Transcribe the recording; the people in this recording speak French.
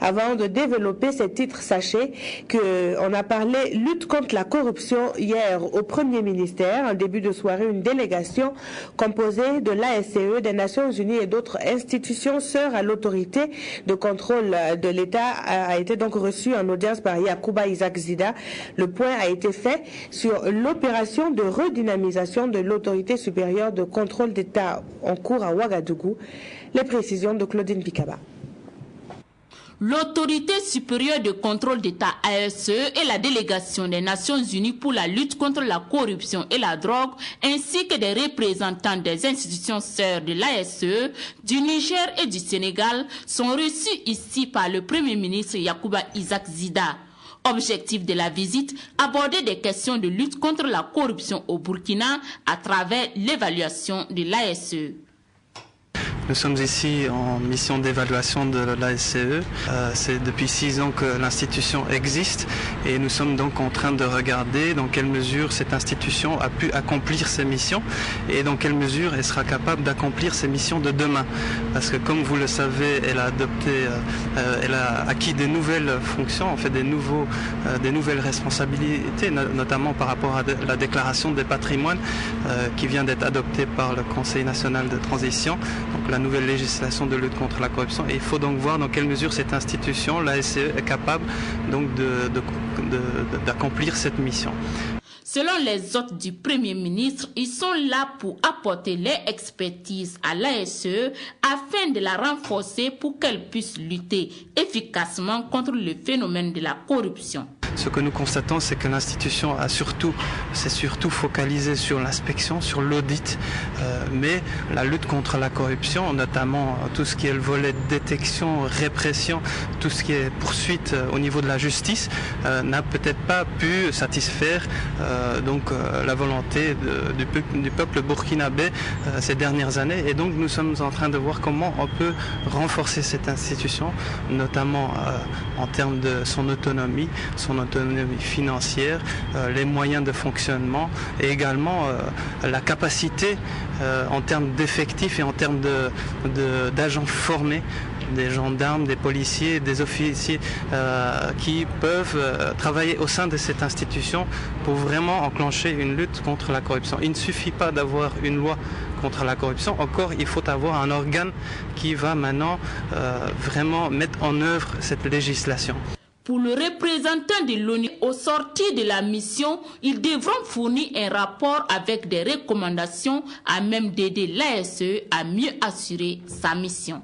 Avant de développer ces titres, sachez qu'on a parlé lutte contre la corruption hier au Premier ministère. En début de soirée, une délégation composée de l'ASCE, des Nations Unies et d'autres institutions sœurs à l'autorité de contrôle de l'État a été donc reçue en audience par Yacouba Isaac Zida. Le point a été fait sur l'opération de redynamisation de l'autorité supérieure de contrôle d'État en cours à Ouagadougou. Les précisions de Claudine Picaba. L'autorité supérieure de contrôle d'État ASE et la délégation des Nations Unies pour la lutte contre la corruption et la drogue, ainsi que des représentants des institutions sœurs de l'ASE, du Niger et du Sénégal, sont reçus ici par le Premier ministre Yacouba Isaac Zida. Objectif de la visite, aborder des questions de lutte contre la corruption au Burkina à travers l'évaluation de l'ASE. Nous sommes ici en mission d'évaluation de l'ASCE. C'est depuis 6 ans que l'institution existe et nous sommes donc en train de regarder dans quelle mesure cette institution a pu accomplir ses missions et dans quelle mesure elle sera capable d'accomplir ses missions de demain. Parce que comme vous le savez, elle a acquis des nouvelles fonctions, en fait des nouvelles responsabilités, notamment par rapport à la déclaration des patrimoines qui vient d'être adoptée par le Conseil national de transition. Donc, la nouvelle législation de lutte contre la corruption. Et il faut donc voir dans quelle mesure cette institution, l'ASCE, est capable donc d'accomplir cette mission. Selon les hôtes du Premier ministre, ils sont là pour apporter leur expertise à l'ASE afin de la renforcer pour qu'elle puisse lutter efficacement contre le phénomène de la corruption. Ce que nous constatons, c'est que l'institution s'est surtout focalisée sur l'inspection, sur l'audit, mais la lutte contre la corruption, notamment tout ce qui est le volet détection, répression, tout ce qui est poursuite au niveau de la justice, n'a peut-être pas pu satisfaire la volonté du peuple burkinabé ces dernières années. Et donc nous sommes en train de voir comment on peut renforcer cette institution, notamment en termes de son autonomie financière, les moyens de fonctionnement et également la capacité en termes d'effectifs et en termes d'agents formés, des gendarmes, des policiers, des officiers qui peuvent travailler au sein de cette institution pour vraiment enclencher une lutte contre la corruption. Il ne suffit pas d'avoir une loi contre la corruption, encore il faut avoir un organe qui va maintenant vraiment mettre en œuvre cette législation. Pour le représentant de l'ONU, au sortir de la mission, ils devront fournir un rapport avec des recommandations à même d'aider l'ASE à mieux assurer sa mission.